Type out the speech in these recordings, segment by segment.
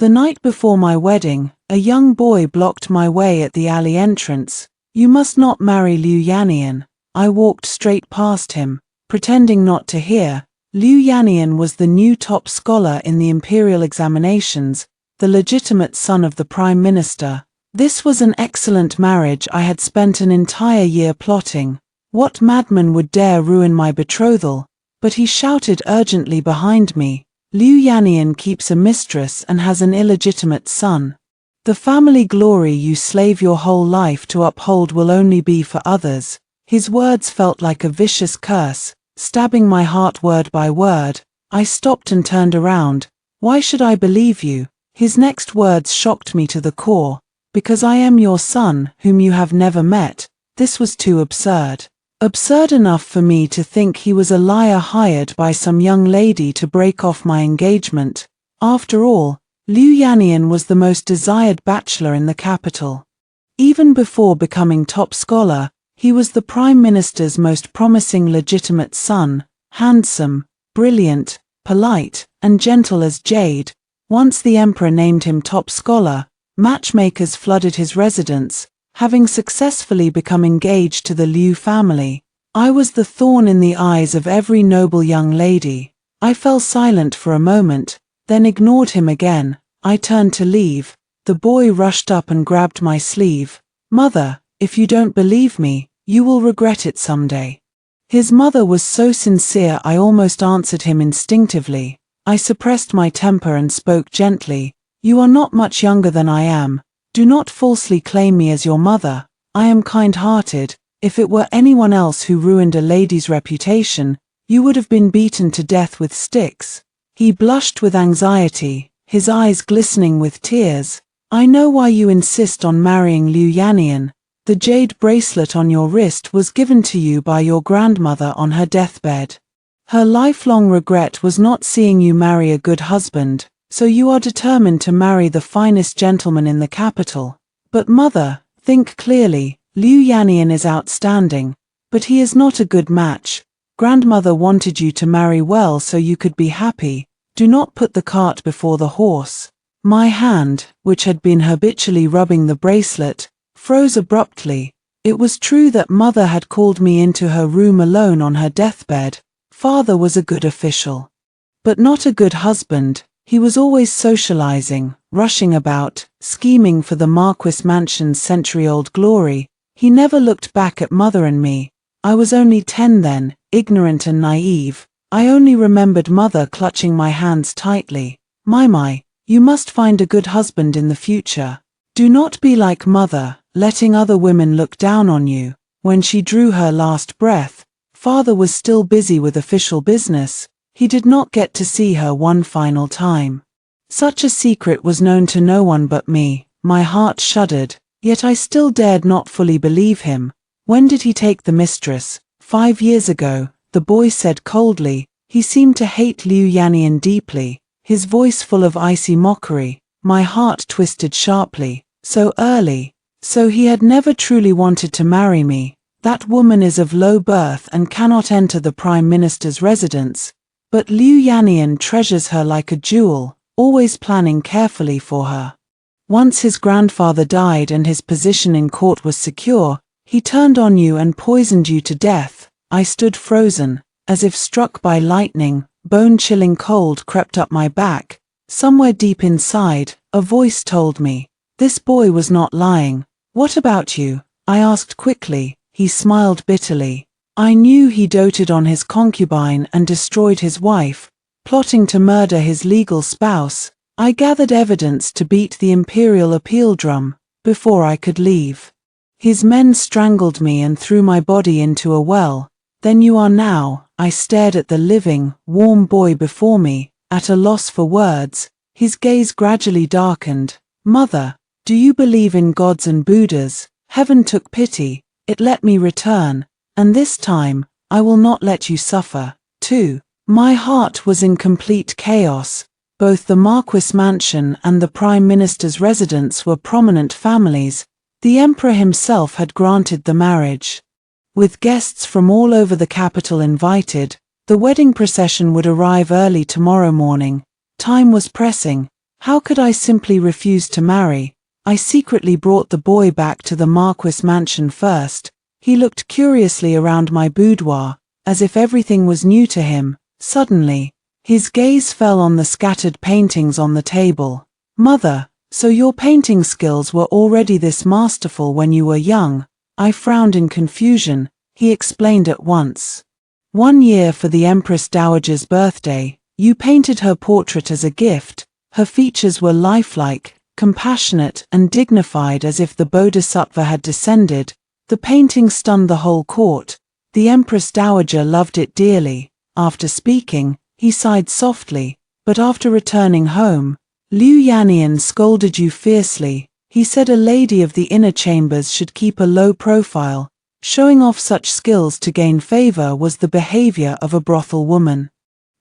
The night before my wedding, a young boy blocked my way at the alley entrance. "You must not marry Liu Yanian." I walked straight past him, pretending not to hear. Liu Yanian was the new top scholar in the imperial examinations, the legitimate son of the prime minister. This was an excellent marriage I had spent an entire year plotting. What madman would dare ruin my betrothal? But he shouted urgently behind me, "Liu Yanian keeps a mistress and has an illegitimate son. The family glory you slave your whole life to uphold will only be for others." His words felt like a vicious curse, stabbing my heart word by word. I stopped and turned around. "Why should I believe you?" His next words shocked me to the core. "Because I am your son, whom you have never met." This was too absurd. Absurd enough for me to think he was a liar hired by some young lady to break off my engagement. After all, Liu Yanian was the most desired bachelor in the capital. Even before becoming top scholar, he was the prime minister's most promising legitimate son, handsome, brilliant, polite, and gentle as jade. Once the emperor named him top scholar, matchmakers flooded his residence, having successfully become engaged to the Liu family. I was the thorn in the eyes of every noble young lady. I fell silent for a moment, then ignored him again. I turned to leave. The boy rushed up and grabbed my sleeve. "Mother, if you don't believe me, you will regret it someday." His mother was so sincere I almost answered him instinctively. I suppressed my temper and spoke gently. "You are not much younger than I am. Do not falsely claim me as your mother. I am kind-hearted. If it were anyone else who ruined a lady's reputation, you would have been beaten to death with sticks." He blushed with anxiety, his eyes glistening with tears. "I know why you insist on marrying Liu Yanian. The jade bracelet on your wrist was given to you by your grandmother on her deathbed. Her lifelong regret was not seeing you marry a good husband, so you are determined to marry the finest gentleman in the capital. But mother, think clearly. Liu Yanian is outstanding, but he is not a good match. Grandmother wanted you to marry well so you could be happy. Do not put the cart before the horse." My hand, which had been habitually rubbing the bracelet, froze abruptly. It was true that mother had called me into her room alone on her deathbed. Father was a good official, but not a good husband. He was always socializing, rushing about, scheming for the Marquis mansion's century-old glory. He never looked back at mother and me. I was only 10 then, ignorant and naive. I only remembered mother clutching my hands tightly. "Me.I, you must find a good husband in the future. Do not be like mother, letting other women look down on you." When she drew her last breath, father was still busy with official business. He did not get to see her one final time. Such a secret was known to no one but me. My heart shuddered, yet I still dared not fully believe him. "When did he take the mistress?" 5 years ago, the boy said coldly. He seemed to hate Liu Yanian deeply, his voice full of icy mockery. My heart twisted sharply. So early. So he had never truly wanted to marry me. That woman is of low birth and cannot enter the prime minister's residence. But Liu Yanian treasures her like a jewel, always planning carefully for her. Once his grandfather died and his position in court was secure, he turned on you and poisoned you to death. I stood frozen, as if struck by lightning. Bone-chilling cold crept up my back. Somewhere deep inside, a voice told me, this boy was not lying. "What about you?" I asked quickly. He smiled bitterly. I knew he doted on his concubine and destroyed his wife, plotting to murder his legal spouse. I gathered evidence to beat the imperial appeal drum before I could leave. His men strangled me and threw my body into a well. "Then you are now." I stared at the living, warm boy before me, at a loss for words. His gaze gradually darkened. "Mother, do you believe in gods and Buddhas? Heaven took pity. It let me return. And this time, I will not let you suffer, too." My heart was in complete chaos. Both the Marquis mansion and the Prime Minister's residence were prominent families. The Emperor himself had granted the marriage. With guests from all over the capital invited, the wedding procession would arrive early tomorrow morning. Time was pressing. How could I simply refuse to marry? I secretly brought the boy back to the Marquis mansion first. He looked curiously around my boudoir, as if everything was new to him. Suddenly, his gaze fell on the scattered paintings on the table. Mother, so your painting skills were already this masterful when you were young? I frowned in confusion. He explained at once. 1 year for the Empress Dowager's birthday, you painted her portrait as a gift. Her features were lifelike, compassionate and dignified as if the Bodhisattva had descended. The painting stunned the whole court. The Empress Dowager loved it dearly. After speaking, he sighed softly, but after returning home, Liu Yannian scolded you fiercely. He said a lady of the inner chambers should keep a low profile. Showing off such skills to gain favor was the behavior of a brothel woman.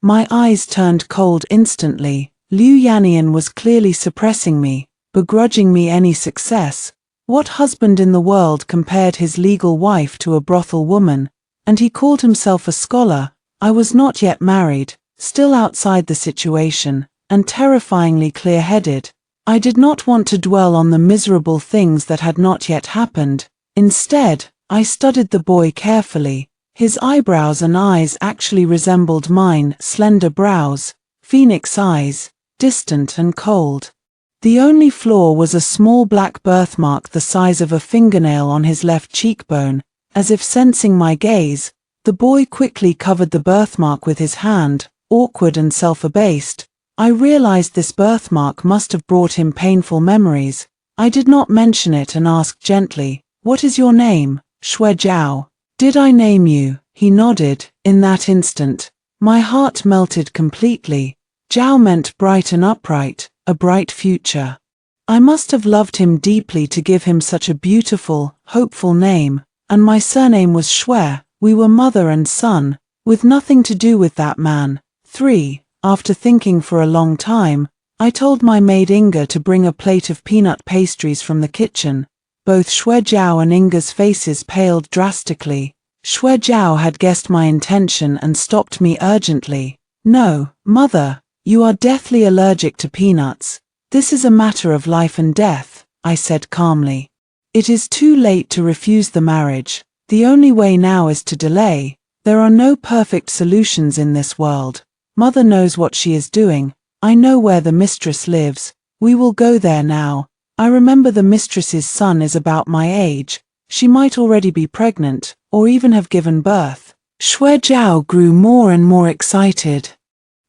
My eyes turned cold instantly. Liu Yannian was clearly suppressing me, begrudging me any success. What husband in the world compared his legal wife to a brothel woman? And he called himself a scholar. I was not yet married, still outside the situation, and terrifyingly clear-headed. I did not want to dwell on the miserable things that had not yet happened. Instead, I studied the boy carefully. His eyebrows and eyes actually resembled mine, slender brows, phoenix eyes, distant and cold. The only flaw was a small black birthmark the size of a fingernail on his left cheekbone. As if sensing my gaze, the boy quickly covered the birthmark with his hand, awkward and self-abased. I realized this birthmark must have brought him painful memories. I did not mention it and asked gently, "What is your name?" "Shui Jiao." "Did I name you?" He nodded. In that instant, my heart melted completely. Jiao meant bright and upright, a bright future. I must have loved him deeply to give him such a beautiful, hopeful name, and my surname was Shui. We were mother and son, with nothing to do with that man. 3. After thinking for a long time, I told my maid Inga to bring a plate of peanut pastries from the kitchen. Both Shui Jiao and Inga's faces paled drastically. Shui Jiao had guessed my intention and stopped me urgently. "No, mother, you are deathly allergic to peanuts. This is a matter of life and death," I said calmly. "It is too late to refuse the marriage. The only way now is to delay. There are no perfect solutions in this world. Mother knows what she is doing. I know where the mistress lives. We will go there now. I remember the mistress's son is about my age. She might already be pregnant, or even have given birth." Shui Jiao grew more and more excited.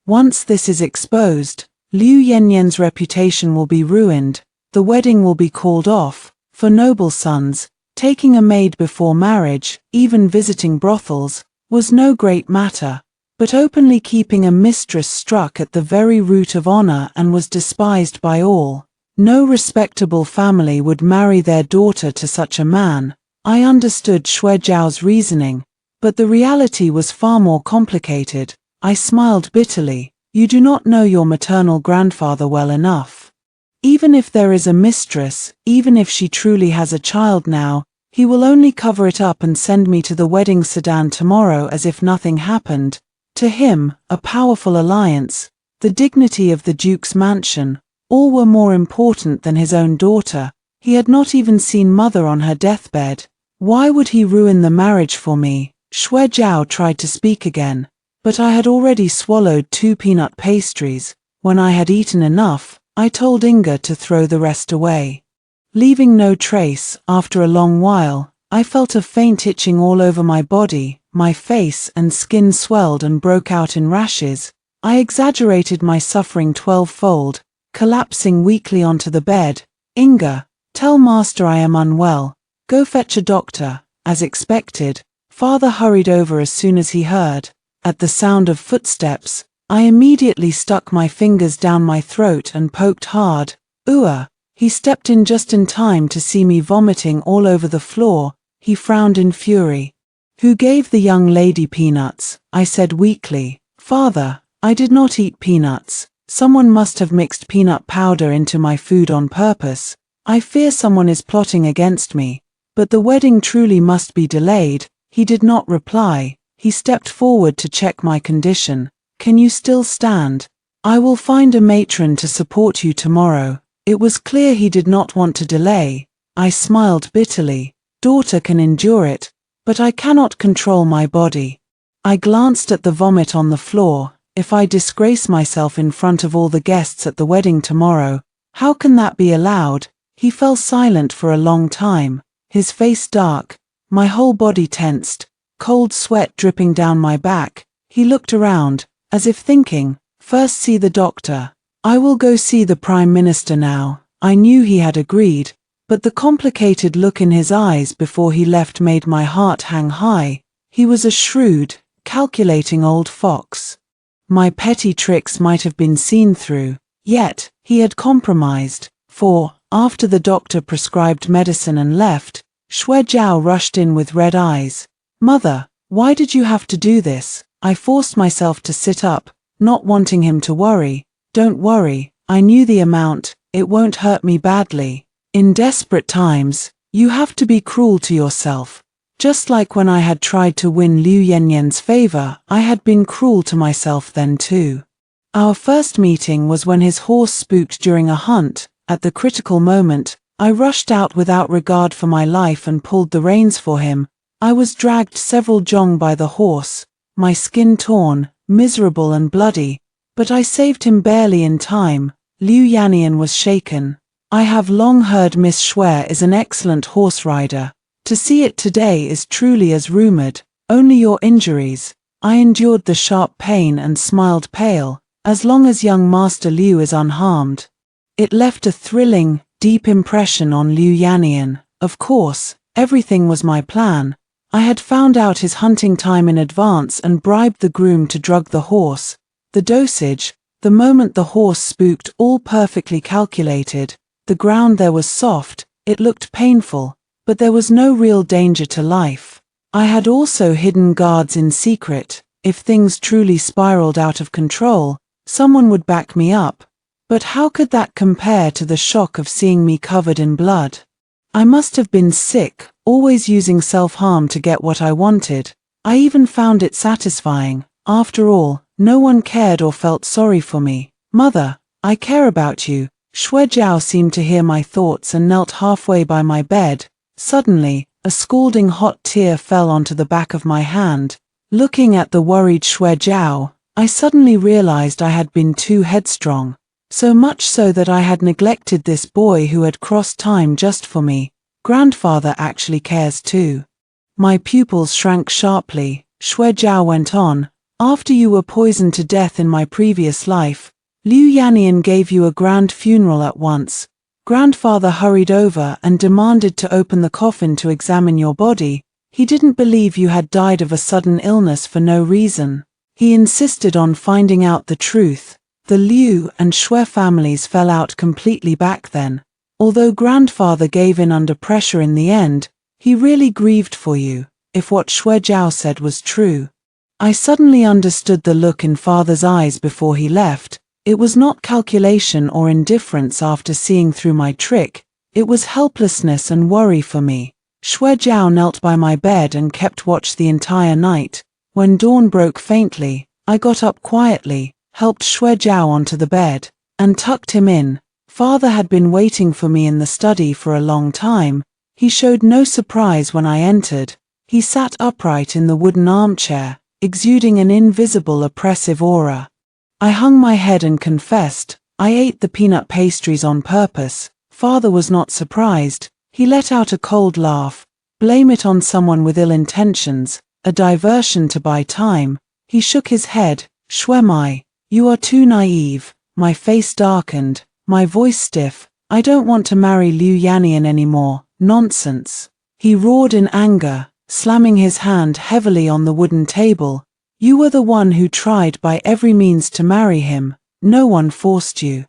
"Once this is exposed, Liu Yannian's reputation will be ruined. The wedding will be called off. For noble sons, taking a maid before marriage, even visiting brothels, was no great matter. But openly keeping a mistress struck at the very root of honor and was despised by all. No respectable family would marry their daughter to such a man." I understood Shui Jiao's reasoning, but the reality was far more complicated. I smiled bitterly. "You do not know your maternal grandfather well enough. Even if there is a mistress, even if she truly has a child now, he will only cover it up and send me to the wedding sedan tomorrow as if nothing happened. To him, a powerful alliance, the dignity of the Duke's mansion, all were more important than his own daughter. He had not even seen mother on her deathbed. Why would he ruin the marriage for me?" Shui Jiao tried to speak again, but I had already swallowed 2 peanut pastries. When I had eaten enough, I told Inga to throw the rest away. Leaving no trace, after a long while, I felt a faint itching all over my body. My face and skin swelled and broke out in rashes. I exaggerated my suffering 12-fold, collapsing weakly onto the bed. "Inga, tell master I am unwell. Go fetch a doctor." As expected, father hurried over as soon as he heard. At the sound of footsteps, I immediately stuck my fingers down my throat and poked hard. He stepped in just in time to see me vomiting all over the floor. He frowned in fury. "Who gave the young lady peanuts?" I said weakly. "Father, I did not eat peanuts. Someone must have mixed peanut powder into my food on purpose. I fear someone is plotting against me. But the wedding truly must be delayed." He did not reply. He stepped forward to check my condition. "Can you still stand?" I will find a matron to support you tomorrow. It was clear he did not want to delay. I smiled bitterly. Daughter can endure it, but I cannot control my body. I glanced at the vomit on the floor. If I disgrace myself in front of all the guests at the wedding tomorrow, how can that be allowed? He fell silent for a long time, his face dark, my whole body tensed, cold sweat dripping down my back. He looked around, as if thinking, first see the doctor. I will go see the Prime Minister now. I knew he had agreed, but the complicated look in his eyes before he left made my heart hang high. He was a shrewd, calculating old fox. My petty tricks might have been seen through, yet he had compromised, for, after the doctor prescribed medicine and left, Xue Zhao rushed in with red eyes. Mother, why did you have to do this? I forced myself to sit up, not wanting him to worry. Don't worry, I knew the amount, it won't hurt me badly. In desperate times, you have to be cruel to yourself. Just like when I had tried to win Liu Yanyan's favor, I had been cruel to myself then too. Our first meeting was when his horse spooked during a hunt. At the critical moment, I rushed out without regard for my life and pulled the reins for him. I was dragged several zhong by the horse, my skin torn, miserable and bloody, but I saved him barely in time. Liu Yanyan was shaken. I have long heard Miss Xue is an excellent horse rider. To see it today is truly as rumored. Only your injuries. I endured the sharp pain and smiled pale. As long as young Master Liu is unharmed. It left a thrilling, deep impression on Liu Yanyan. Of course, everything was my plan. I had found out his hunting time in advance and bribed the groom to drug the horse. The dosage, the moment the horse spooked, all perfectly calculated. The ground there was soft, it looked painful, but there was no real danger to life. I had also hidden guards in secret. If things truly spiraled out of control, someone would back me up. But how could that compare to the shock of seeing me covered in blood? I must have been sick, always using self-harm to get what I wanted. I even found it satisfying. After all, no one cared or felt sorry for me. Mother, I care about you. Xue Zhao seemed to hear my thoughts and knelt halfway by my bed. Suddenly, a scalding hot tear fell onto the back of my hand. Looking at the worried Xue Zhao, I suddenly realized I had been too headstrong. So much so that I had neglected this boy who had crossed time just for me. Grandfather actually cares too. My pupils shrank sharply. Xue Zhao went on. After you were poisoned to death in my previous life, Liu Yanyan gave you a grand funeral at once. Grandfather hurried over and demanded to open the coffin to examine your body. He didn't believe you had died of a sudden illness for no reason. He insisted on finding out the truth. The Liu and Xue families fell out completely back then. Although grandfather gave in under pressure in the end, he really grieved for you, if what Xue Zhao said was true. I suddenly understood the look in father's eyes before he left. It was not calculation or indifference after seeing through my trick, it was helplessness and worry for me. Xue Zhao knelt by my bed and kept watch the entire night. When dawn broke faintly, I got up quietly, helped Xue Zhao onto the bed, and tucked him in. Father had been waiting for me in the study for a long time. He showed no surprise when I entered. He sat upright in the wooden armchair, exuding an invisible oppressive aura. I hung my head and confessed, I ate the peanut pastries on purpose. Father was not surprised. He let out a cold laugh. Blame it on someone with ill intentions, a diversion to buy time. He shook his head. Xuemai, you are too naive. My face darkened, my voice stiff. I don't want to marry Liu Yanyan anymore. Nonsense. He roared in anger, slamming his hand heavily on the wooden table. You were the one who tried by every means to marry him. No one forced you.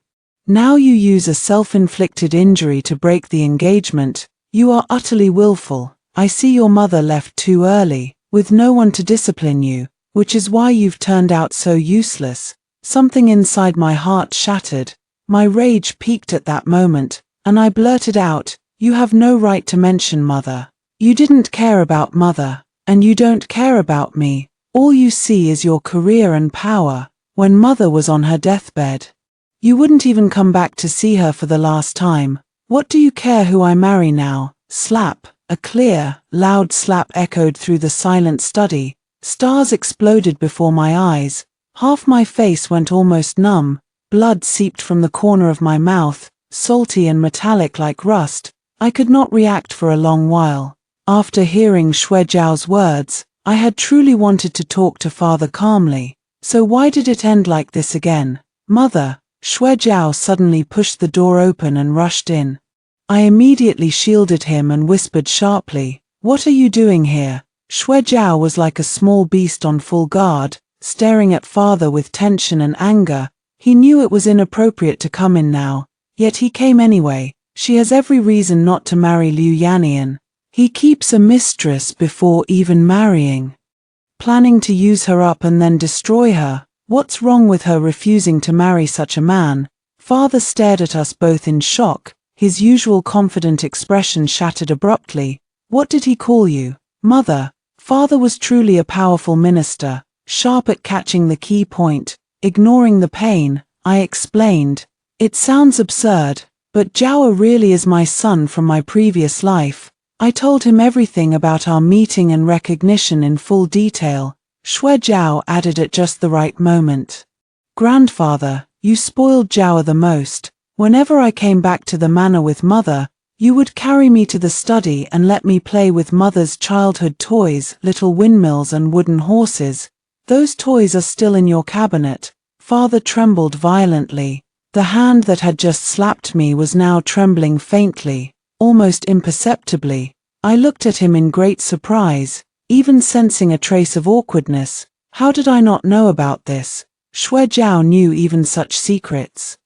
Now you use a self-inflicted injury to break the engagement. You are utterly willful. I see your mother left too early, with no one to discipline you, which is why you've turned out so useless. Something inside my heart shattered. My rage peaked at that moment, and I blurted out, you have no right to mention mother. You didn't care about mother, and you don't care about me. All you see is your career and power. when mother was on her deathbed. You wouldn't even come back to see her for the last time. What do you care who I marry now? Slap. A clear, loud slap echoed through the silent study. Stars exploded before my eyes. Half my face went almost numb. Blood seeped from the corner of my mouth, salty and metallic like rust. I could not react for a long while. After hearing Xue Zhao's words, I had truly wanted to talk to father calmly. So why did it end like this again? Mother. Xue Zhao suddenly pushed the door open and rushed in. I immediately shielded him and whispered sharply, "What are you doing here?" Xue Zhao was like a small beast on full guard, staring at father with tension and anger. He knew it was inappropriate to come in now, yet he came anyway. She has every reason not to marry Liu Yannian. He keeps a mistress before even marrying. Planning to use her up and then destroy her. What's wrong with her refusing to marry such a man? Father stared at us both in shock. His usual confident expression shattered abruptly. What did he call you? Mother. Father was truly a powerful minister, sharp at catching the key point. Ignoring the pain, I explained. It sounds absurd, but Zhao really is my son from my previous life. I told him everything about our meeting and recognition in full detail. Xue Zhao added at just the right moment. Grandfather, you spoiled Zhao the most. Whenever I came back to the manor with mother, you would carry me to the study and let me play with mother's childhood toys, little windmills and wooden horses. Those toys are still in your cabinet. Father trembled violently. The hand that had just slapped me was now trembling faintly, almost imperceptibly. I looked at him in great surprise, even sensing a trace of awkwardness. How did I not know about this? Xue Zhao knew even such secrets.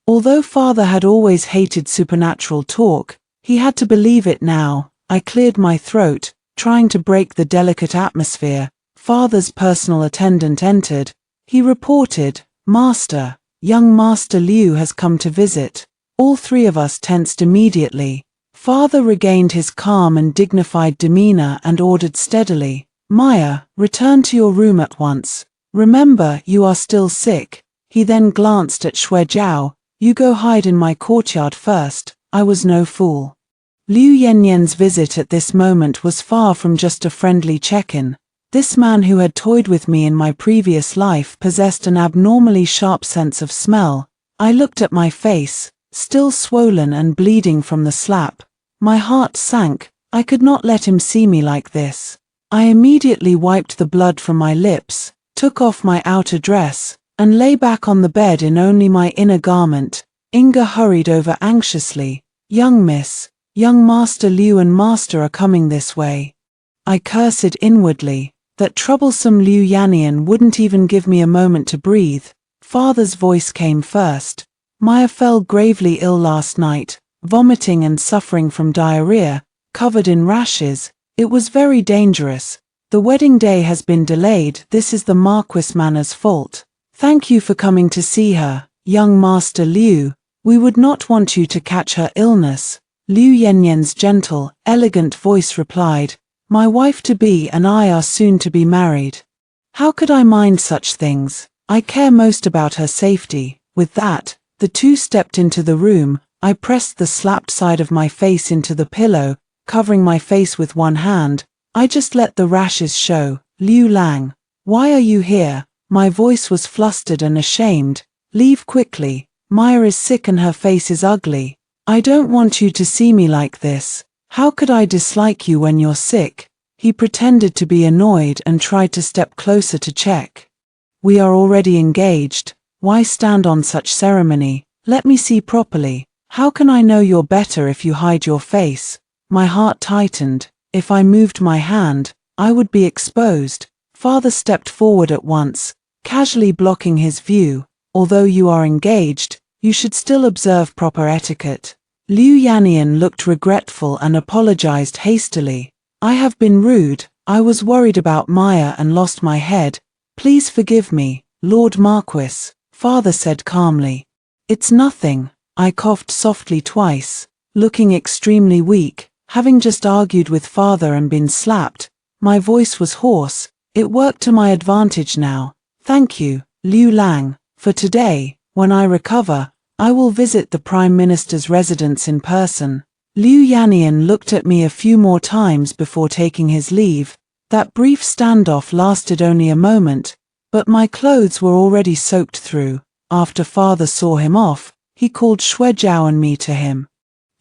Although father had always hated supernatural talk, he had to believe it now. I cleared my throat, trying to break the delicate atmosphere. Father's personal attendant entered. He reported, "Master, young Master Liu has come to visit." All three of us tensed immediately. Father regained his calm and dignified demeanor and ordered steadily, "Maya, return to your room at once. Remember, you are still sick." He then glanced at Xue Zhao. "You go hide in my courtyard first." I was no fool. Liu Yannian's visit at this moment was far from just a friendly check-in. This man who had toyed with me in my previous life possessed an abnormally sharp sense of smell. I looked at my face, still swollen and bleeding from the slap. My heart sank. I could not let him see me like this. I immediately wiped the blood from my lips, took off my outer dress, and lay back on the bed in only my inner garment. Inga hurried over anxiously. "Young miss, young Master Liu and Master are coming this way." I cursed inwardly. That troublesome Liu Yannian wouldn't even give me a moment to breathe. Father's voice came first. "Maya fell gravely ill last night, vomiting and suffering from diarrhea, covered in rashes. It was very dangerous. The wedding day has been delayed. This is the Marquis Manor's fault. Thank you for coming to see her, young Master Liu. We would not want you to catch her illness." Liu Yannian's gentle, elegant voice replied, "My wife-to-be and I are soon to be married. How could I mind such things? I care most about her safety." With that, the two stepped into the room. I pressed the slapped side of my face into the pillow, covering my face with one hand. I just let the rashes show. "Liu Lang, why are you here?" My voice was flustered and ashamed. "Leave quickly. Maya is sick and her face is ugly. I don't want you to see me like this. How could I dislike you when you're sick?" He pretended to be annoyed and tried to step closer to check. "We are already engaged. Why stand on such ceremony? Let me see properly. How can I know you're better if you hide your face?" My heart tightened. If I moved my hand, I would be exposed. Father stepped forward at once, casually blocking his view. "Although you are engaged, you should still observe proper etiquette." Liu Yannian looked regretful and apologized hastily. "I have been rude. I was worried about Maya and lost my head. Please forgive me, Lord Marquis," Father said calmly. "It's nothing." I coughed softly twice, looking extremely weak. Having just argued with Father and been slapped, my voice was hoarse. It worked to my advantage now. "Thank you, Liu Lang, for today, when I recover, I will visit the Prime Minister's residence in person. Liu Yannian looked at me a few more times before taking his leave. That brief standoff lasted only a moment, but my clothes were already soaked through. After father saw him off, he called Xue Zhao and me to him.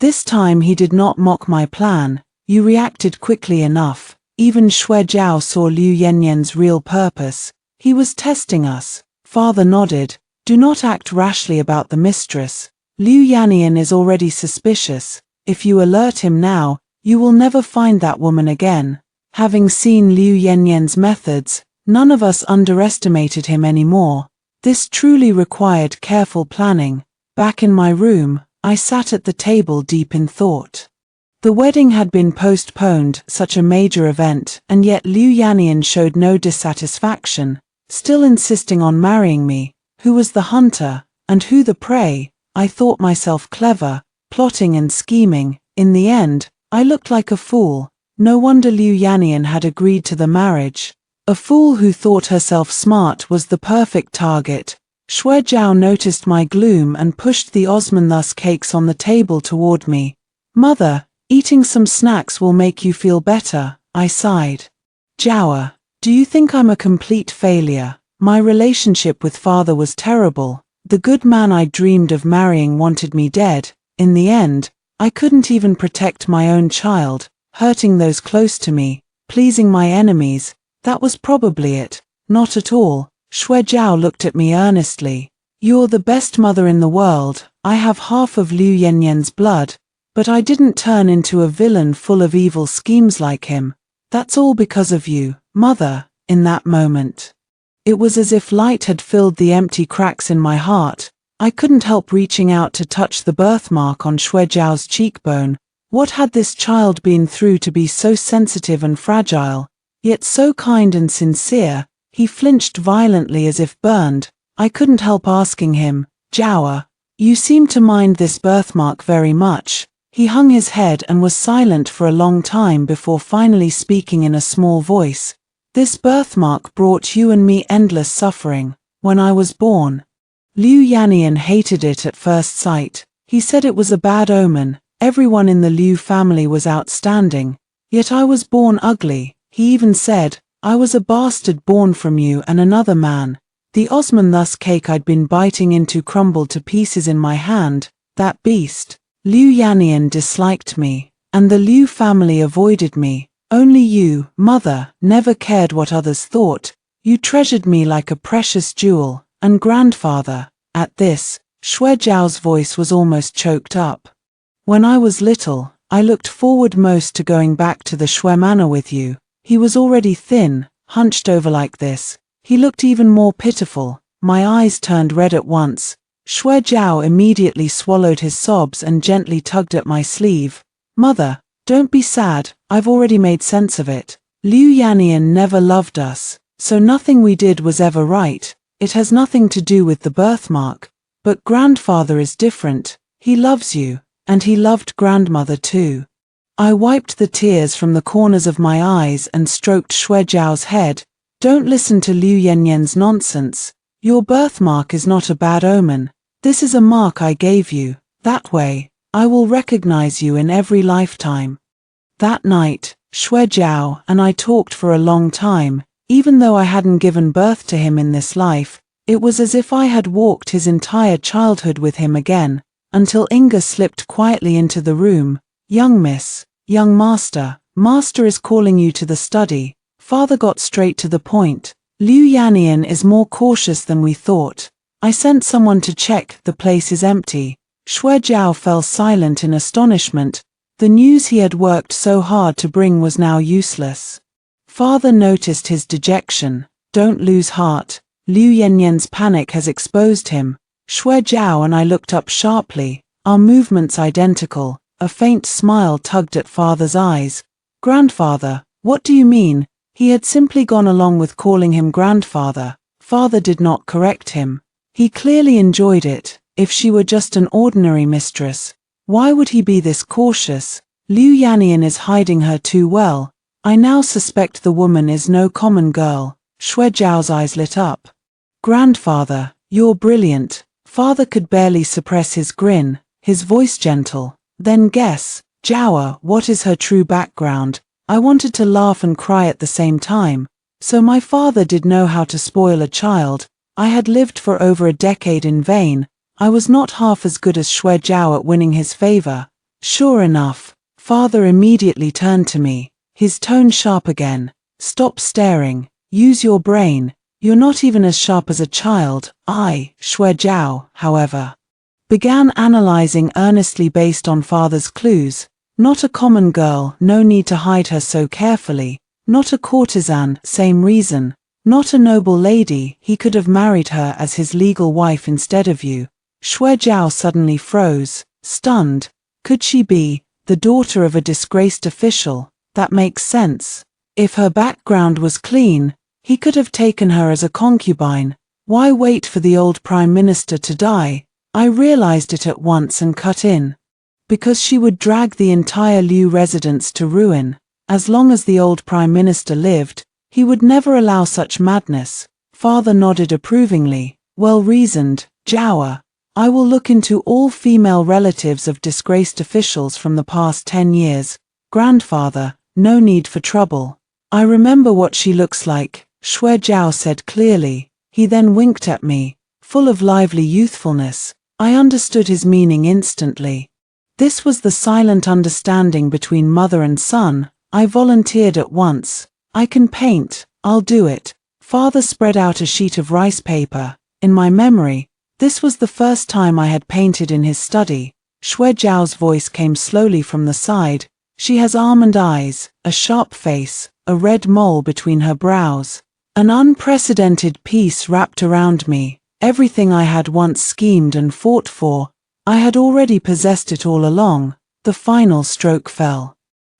This time he did not mock my plan. You reacted quickly enough. Even Xue Zhao saw Liu Yannian's real purpose. He was testing us. Father nodded. Do not act rashly about the mistress. Liu Yannian is already suspicious. If you alert him now, you will never find that woman again. Having seen Liu Yannian's methods, none of us underestimated him anymore. This truly required careful planning. Back in my room, I sat at the table deep in thought. The wedding had been postponed, such a major event, and yet Liu Yannian showed no dissatisfaction, still insisting on marrying me. Who was the hunter, and who the prey? I thought myself clever, plotting and scheming. In the end, I looked like a fool. No wonder Liu Yannian had agreed to the marriage. A fool who thought herself smart was the perfect target. Xue Zhao noticed my gloom and pushed the Osmanthus cakes on the table toward me. Mother, eating some snacks will make you feel better, I sighed. Zhao, do you think I'm a complete failure? My relationship with father was terrible. The good man I dreamed of marrying wanted me dead. In the end, I couldn't even protect my own child, hurting those close to me, pleasing my enemies. That was probably it. Not at all. Xue Zhao looked at me earnestly. You're the best mother in the world. I have half of Liu Yannian's blood, but I didn't turn into a villain full of evil schemes like him. That's all because of you, mother. In that moment, it was as if light had filled the empty cracks in my heart. I couldn't help reaching out to touch the birthmark on Xue Zhao's cheekbone. What had this child been through to be so sensitive and fragile, yet so kind and sincere? He flinched violently as if burned. I couldn't help asking him, Zhao, you seem to mind this birthmark very much. He hung his head and was silent for a long time before finally speaking in a small voice. This birthmark brought you and me endless suffering. When I was born, Liu Yannian hated it at first sight. He said it was a bad omen. Everyone in the Liu family was outstanding. Yet I was born ugly. He even said, I was a bastard born from you and another man. The Osmanthus cake I'd been biting into crumbled to pieces in my hand. That beast. Liu Yannian disliked me, and the Liu family avoided me. Only you, mother, never cared what others thought. You treasured me like a precious jewel. And grandfather. At this, Xue Zhao's voice was almost choked up. When I was little, I looked forward most to going back to the Xue manor with you. He was already thin, hunched over like this. He looked even more pitiful. My eyes turned red at once. Xue Zhao immediately swallowed his sobs and gently tugged at my sleeve. Mother, don't be sad, I've already made sense of it. Liu Yannian never loved us, so nothing we did was ever right. It has nothing to do with the birthmark. But grandfather is different. He loves you, and he loved grandmother too. I wiped the tears from the corners of my eyes and stroked Xue Zhao's head. Don't listen to Liu Yannian's nonsense. Your birthmark is not a bad omen. This is a mark I gave you. That way, I will recognize you in every lifetime. That night, Xue Zhao and I talked for a long time. Even though I hadn't given birth to him in this life, it was as if I had walked his entire childhood with him again, until Inga slipped quietly into the room. Young miss, young master, master is calling you to the study. Father got straight to the point. Liu Yannian is more cautious than we thought. I sent someone to check, the place is empty. Xue Zhao fell silent in astonishment. The news he had worked so hard to bring was now useless. Father noticed his dejection. Don't lose heart. Liu Yannian's panic has exposed him. Xue Zhao and I looked up sharply, our movements identical. A faint smile tugged at father's eyes. Grandfather, what do you mean? He had simply gone along with calling him grandfather. Father did not correct him. He clearly enjoyed it. If she were just an ordinary mistress, why would he be this cautious? Liu Yannian is hiding her too well. I now suspect the woman is no common girl. Xue Zhao's eyes lit up. Grandfather, you're brilliant. Father could barely suppress his grin, his voice gentle. Then guess, Jawa, what is her true background? I wanted to laugh and cry at the same time. So my father did know how to spoil a child. I had lived for over a decade in vain. I was not half as good as Xue Jiao at winning his favor. Sure enough, father immediately turned to me, his tone sharp again. Stop staring. Use your brain. You're not even as sharp as a child. I, Xue Jiao, however, began analyzing earnestly based on father's clues. Not a common girl, no need to hide her so carefully. Not a courtesan, same reason. Not a noble lady, he could have married her as his legal wife instead of you. Xue Jiao suddenly froze, stunned. Could she be the daughter of a disgraced official? That makes sense. If her background was clean, he could have taken her as a concubine. Why wait for the old prime minister to die? I realized it at once and cut in. Because she would drag the entire Liu residence to ruin. As long as the old prime minister lived, he would never allow such madness. Father nodded approvingly. Well reasoned, Jawa. I will look into all female relatives of disgraced officials from the past 10 years. Grandfather, no need for trouble. I remember what she looks like, Xue Jiao said clearly. He then winked at me, full of lively youthfulness. I understood his meaning instantly. This was the silent understanding between mother and son. I volunteered at once. I can paint, I'll do it. Father spread out a sheet of rice paper. In my memory, this was the first time I had painted in his study. Xue Jiao's voice came slowly from the side. She has almond eyes, a sharp face, a red mole between her brows. An unprecedented peace wrapped around me. Everything I had once schemed and fought for, I had already possessed it all along. The final stroke fell.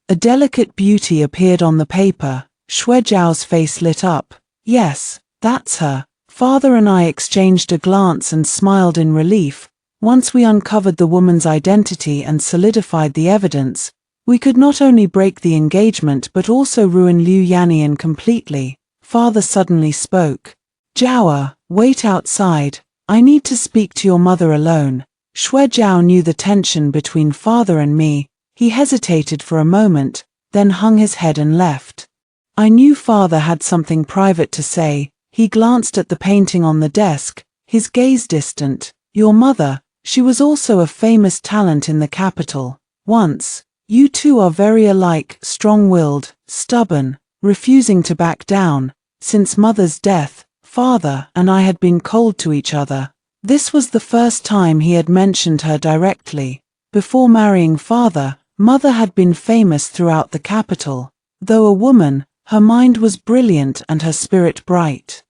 A delicate beauty appeared on the paper. Xue Jiao's face lit up. Yes, that's her. Father and I exchanged a glance and smiled in relief. Once we uncovered the woman's identity and solidified the evidence, we could not only break the engagement but also ruin Liu Yannian completely. Father suddenly spoke. Jawa, wait outside. I need to speak to your mother alone. Xue Jiao knew the tension between father and me. He hesitated for a moment, then hung his head and left. I knew father had something private to say. He glanced at the painting on the desk, his gaze distant. Your mother, she was also a famous talent in the capital. Once, you two are very alike, strong-willed, stubborn, refusing to back down. Since mother's death, father and I had been cold to each other. This was the first time he had mentioned her directly. Before marrying father, mother had been famous throughout the capital. Though a woman, her mind was brilliant and her spirit bright.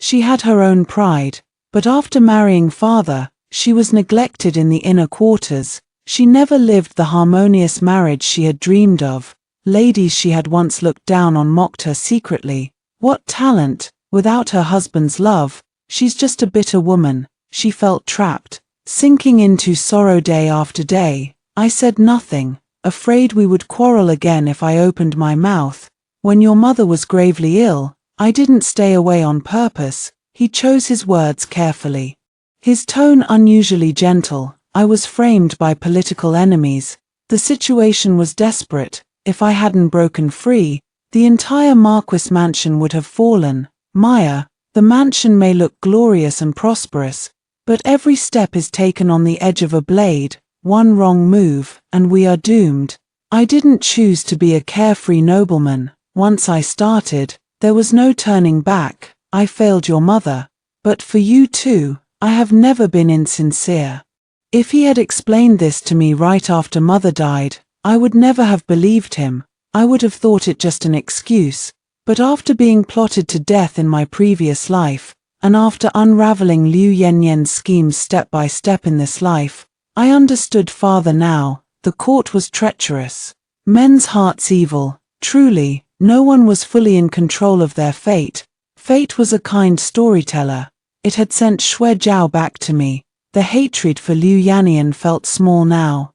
She had her own pride, but after marrying father, she was neglected in the inner quarters. She never lived the harmonious marriage she had dreamed of. Ladies she had once looked down on mocked her secretly. What talent, without her husband's love, she's just a bitter woman. She felt trapped, sinking into sorrow day after day. I said nothing, afraid we would quarrel again if I opened my mouth. When your mother was gravely ill, I didn't stay away on purpose. He chose his words carefully. His tone unusually gentle. I was framed by political enemies. The situation was desperate. If I hadn't broken free, the entire Marquis mansion would have fallen. Maya, the mansion may look glorious and prosperous, but every step is taken on the edge of a blade. One wrong move, and we are doomed. I didn't choose to be a carefree nobleman. Once I started, there was no turning back. I failed your mother. But for you too, I have never been insincere. If he had explained this to me right after mother died, I would never have believed him. I would have thought it just an excuse. But after being plotted to death in my previous life, and after unraveling Liu Yanyan's schemes step by step in this life, I understood father now. The court was treacherous. Men's hearts evil. Truly, no one was fully in control of their fate. Fate was a kind storyteller. It had sent Xue Jiao back to me. The hatred for Liu Yannian felt small now.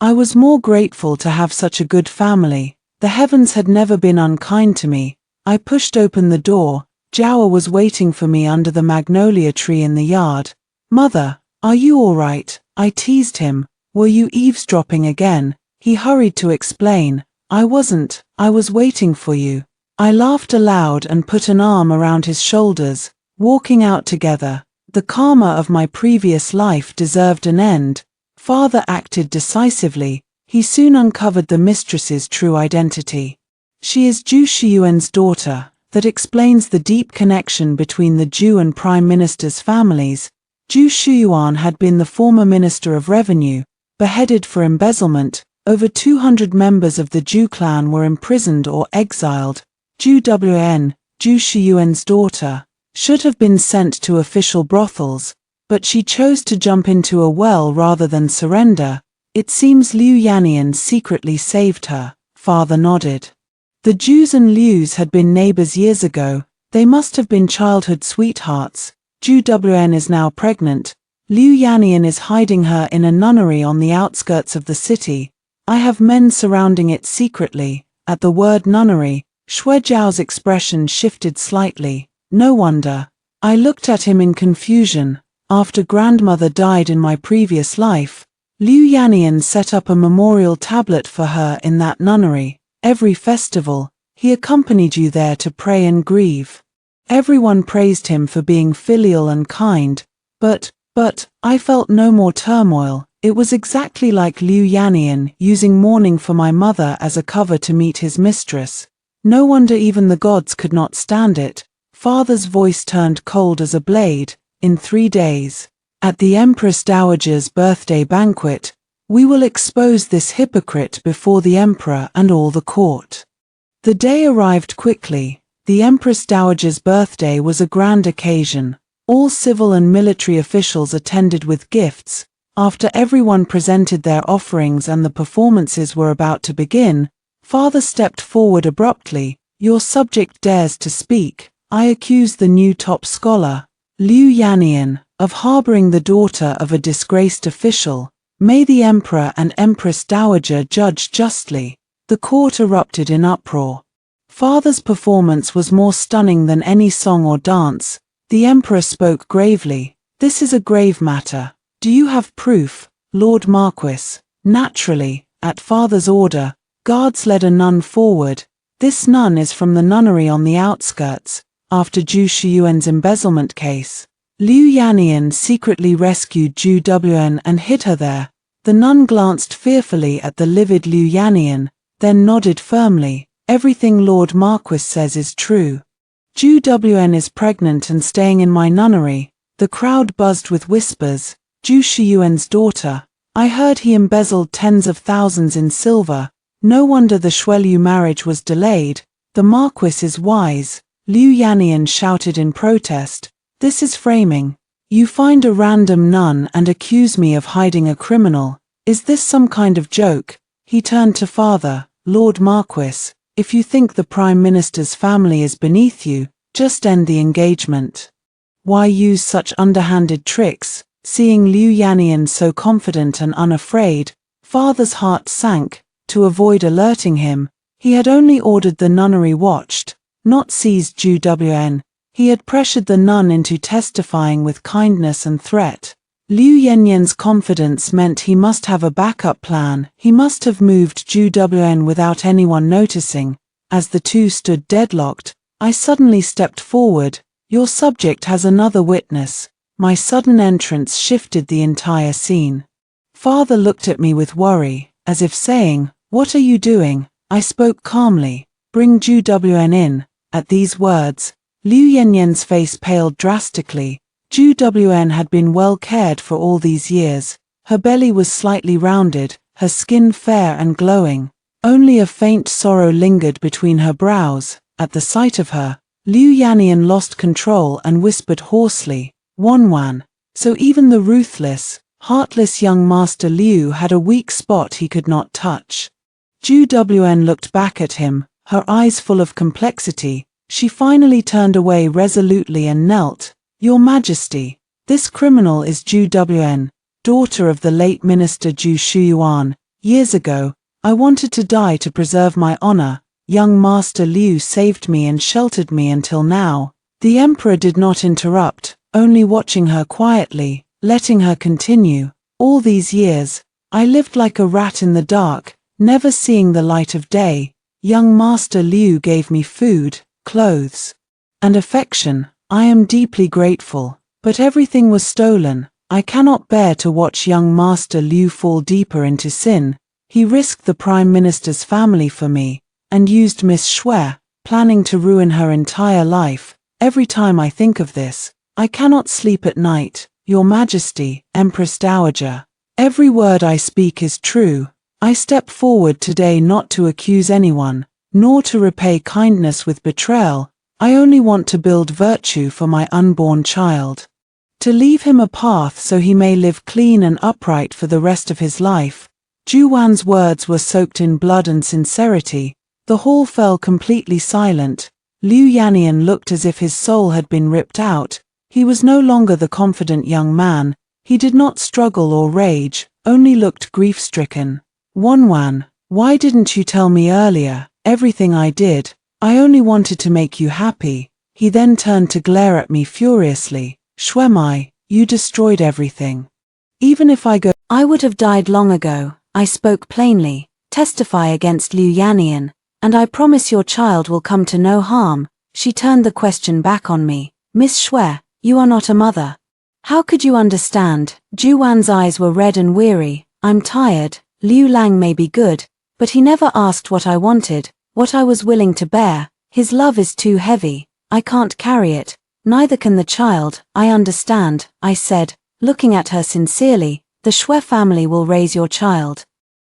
I was more grateful to have such a good family. The heavens had never been unkind to me. I pushed open the door. Zhao was waiting for me under the magnolia tree in the yard. "Mother, are you all right?" I teased him. "Were you eavesdropping again?" He hurried to explain. "I wasn't, I was waiting for you." I laughed aloud and put an arm around his shoulders, walking out together. The karma of my previous life deserved an end. Father acted decisively. He soon uncovered the mistress's true identity. She is Zhu Shiyuan's daughter. That explains the deep connection between the Zhu and Prime Minister's families. Zhu Shiyuan had been the former Minister of Revenue, beheaded for embezzlement. Over 200 members of the Zhu clan were imprisoned or exiled. Zhu Wn, Zhu Shiyuan's daughter, should have been sent to official brothels, but she chose to jump into a well rather than surrender. It seems Liu Yannian secretly saved her. Father nodded. The Zhus and Lius had been neighbors years ago. They must have been childhood sweethearts. Zhu Wn is now pregnant. Liu Yannian is hiding her in a nunnery on the outskirts of the city. I have men surrounding it secretly. At the word nunnery, Shui Zhao's expression shifted slightly. No wonder. I looked at him in confusion. After grandmother died in my previous life, Liu Yannian set up a memorial tablet for her in that nunnery. Every festival, he accompanied you there to pray and grieve. Everyone praised him for being filial and kind, but I felt no more turmoil. It was exactly like Liu Yannian using mourning for my mother as a cover to meet his mistress. No wonder even the gods could not stand it. Father's voice turned cold as a blade. In 3 days, at the Empress Dowager's birthday banquet, we will expose this hypocrite before the emperor and all the court. The day arrived quickly. The Empress Dowager's birthday was a grand occasion. All civil and military officials attended with gifts. After everyone presented their offerings and the performances were about to begin, Father stepped forward abruptly. "Your subject dares to speak. I accuse the new top scholar, Liu Yannian, of harboring the daughter of a disgraced official. May the Emperor and Empress Dowager judge justly." The court erupted in uproar. Father's performance was more stunning than any song or dance. The Emperor spoke gravely. "This is a grave matter. Do you have proof, Lord Marquis?" Naturally, at Father's order, guards led a nun forward. This nun is from the nunnery on the outskirts. After Zhu Shiyuan's embezzlement case, Liu Yannian secretly rescued Zhu Wn and hid her there. The nun glanced fearfully at the livid Liu Yannian, then nodded firmly. "Everything Lord Marquis says is true. Zhu Wn is pregnant and staying in my nunnery." The crowd buzzed with whispers. "Zhu Shiyuan's daughter. I heard he embezzled tens of thousands in silver. No wonder the Shueliu marriage was delayed. The Marquis is wise." Liu Yannian shouted in protest. "This is framing. You find a random nun and accuse me of hiding a criminal. Is this some kind of joke?" He turned to Father. "Lord Marquis, if you think the Prime Minister's family is beneath you, just end the engagement. Why use such underhanded tricks?" Seeing Liu Yannian so confident and unafraid, Father's heart sank. To avoid alerting him, he had only ordered the nunnery watched, not seized Zhu Wn. He had pressured the nun into testifying with kindness and threat. Liu Yannian's confidence meant he must have a backup plan. He must have moved Zhu Wn without anyone noticing. As the two stood deadlocked, I suddenly stepped forward. "Your subject has another witness." My sudden entrance shifted the entire scene. Father looked at me with worry, as if saying, "What are you doing?" I spoke calmly. "Bring Zhu Wn in." At these words, Liu Yannian's face paled drastically. Zhu Wn had been well cared for all these years. Her belly was slightly rounded, her skin fair and glowing. Only a faint sorrow lingered between her brows. At the sight of her, Liu Yannian lost control and whispered hoarsely, "Wanwan." So even the ruthless, heartless young Master Liu had a weak spot he could not touch. Zhu Wn looked back at him, her eyes full of complexity. She finally turned away resolutely and knelt. "Your Majesty, this criminal is Zhu Wn, daughter of the late Minister Zhu Shiyuan. Years ago, I wanted to die to preserve my honor. Young Master Liu saved me and sheltered me until now. The emperor did not interrupt, only watching her quietly, letting her continue. All these years, I lived like a rat in the dark, never seeing the light of day. Young Master Liu gave me food, clothes, and affection. I am deeply grateful, but everything was stolen. I cannot bear to watch young Master Liu fall deeper into sin. He risked the Prime Minister's family for me, and used Miss Shui, planning to ruin her entire life. Every time I think of this, I cannot sleep at night. Your Majesty, Empress Dowager, every word I speak is true. I step forward today not to accuse anyone, nor to repay kindness with betrayal. I only want to build virtue for my unborn child. To leave him a path so he may live clean and upright for the rest of his life. Juwan's words were soaked in blood and sincerity. The hall fell completely silent. Liu Yanian looked as if his soul had been ripped out. He was no longer the confident young man. He did not struggle or rage, only looked grief-stricken. Wanwan, why didn't you tell me earlier? Everything I did, I only wanted to make you happy. He then turned to glare at me furiously. Shuemai, you destroyed everything. Even if I would have died long ago. I spoke plainly. Testify against Liu Yanian, and I promise your child will come to no harm. She turned the question back on me. Miss Shui, you are not a mother. How could you understand? Juwan's eyes were red and weary. I'm tired. Liu Lang may be good, but he never asked what I wanted, what I was willing to bear. His love is too heavy. I can't carry it. Neither can the child. I understand, I said, looking at her sincerely. The Shui family will raise your child.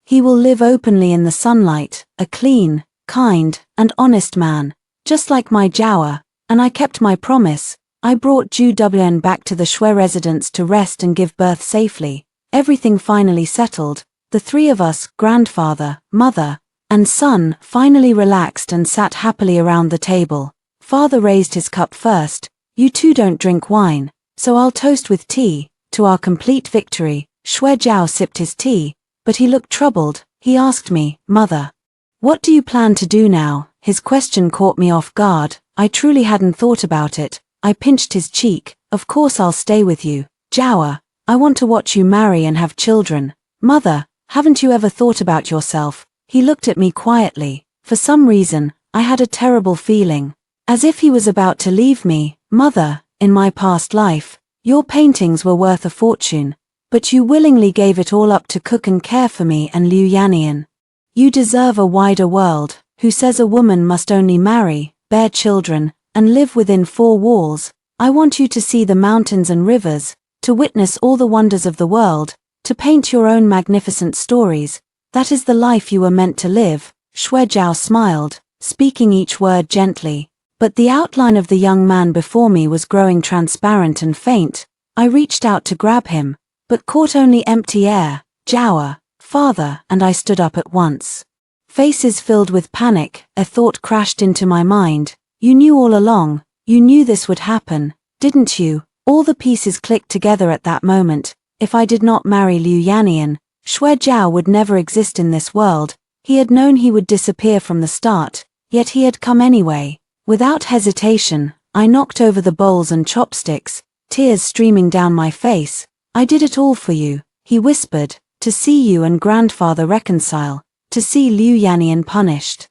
He will live openly in the sunlight, a clean, kind, and honest man, just like my Jiawa, and I kept my promise. I brought Zhu Wn back to the Shui residence to rest and give birth safely. Everything finally settled. The three of us, grandfather, mother, and son, finally relaxed and sat happily around the table. Father raised his cup first. You two don't drink wine, so I'll toast with tea, to our complete victory. Shui Jiao sipped his tea, but he looked troubled. He asked me, Mother, what do you plan to do now? His question caught me off guard. I truly hadn't thought about it. I pinched his cheek. Of course I'll stay with you. Jiao, I want to watch you marry and have children. Mother, haven't you ever thought about yourself? He looked at me quietly. For some reason, I had a terrible feeling. As if he was about to leave me. Mother, in my past life, your paintings were worth a fortune, but you willingly gave it all up to cook and care for me and Liu Yanian. You deserve a wider world. Who says a woman must only marry, bear children, and live within four walls? I want you to see the mountains and rivers, to witness all the wonders of the world, to paint your own magnificent stories. That is the life you were meant to live. Shui Jiao smiled, speaking each word gently. But the outline of the young man before me was growing transparent and faint. I reached out to grab him, but caught only empty air. Jiao, Father, and I stood up at once. Faces filled with panic, a thought crashed into my mind. You knew all along. You knew this would happen, didn't you? All the pieces clicked together at that moment. If I did not marry Liu Yanian, Shui Jiao would never exist in this world. He had known he would disappear from the start, yet he had come anyway. Without hesitation, I knocked over the bowls and chopsticks, tears streaming down my face. I did it all for you, he whispered, to see you and grandfather reconcile, to see Liu Yanian punished.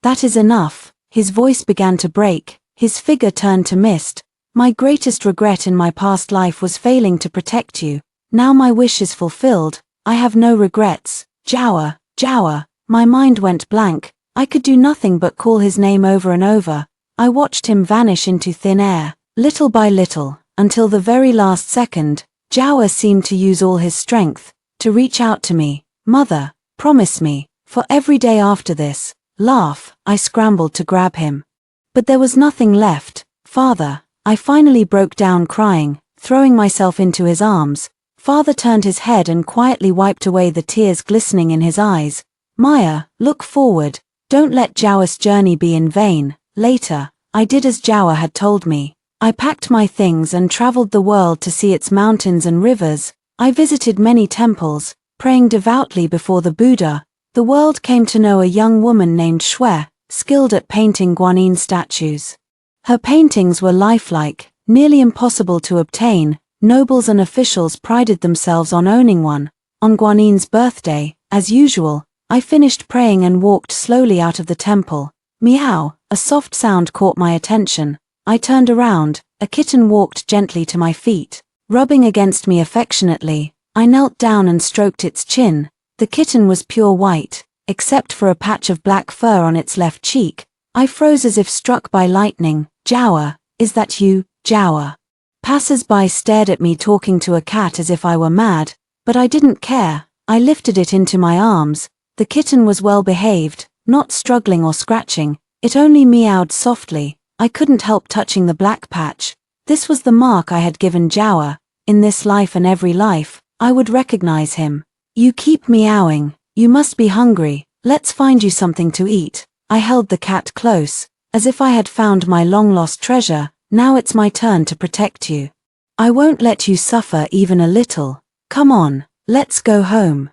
That is enough. His voice began to break, his figure turned to mist. My greatest regret in my past life was failing to protect you. Now my wish is fulfilled. I have no regrets. Jiao, Jiao. My mind went blank. I could do nothing but call his name over and over. I watched him vanish into thin air, little by little, until the very last second. Jiao seemed to use all his strength, to reach out to me. Mother, promise me, for every day after this. Laugh. I scrambled to grab him. But there was nothing left. Father, I finally broke down crying, throwing myself into his arms. Father turned his head and quietly wiped away the tears glistening in his eyes. Maya, look forward. Don't let Jiao's journey be in vain. Later, I did as Jiao had told me. I packed my things and traveled the world to see its mountains and rivers. I visited many temples, praying devoutly before the Buddha. The world came to know a young woman named Shui, skilled at painting Guanyin statues. Her paintings were lifelike, nearly impossible to obtain. Nobles and officials prided themselves on owning one. On Guanin's birthday, as usual, I finished praying and walked slowly out of the temple. Meow, a soft sound caught my attention. I turned around. A kitten walked gently to my feet, rubbing against me affectionately. I knelt down and stroked its chin. The kitten was pure white, except for a patch of black fur on its left cheek. I froze as if struck by lightning. Jawa, is that you, Jawa? Passers-by stared at me talking to a cat as if I were mad, but I didn't care. I lifted it into my arms. The kitten was well behaved, not struggling or scratching. It only meowed softly. I couldn't help touching the black patch. This was the mark I had given Jawa. In this life and every life, I would recognize him. You keep meowing. You must be hungry. Let's find you something to eat. I held the cat close, as if I had found my long-lost treasure. Now it's my turn to protect you. I won't let you suffer even a little. Come on, let's go home.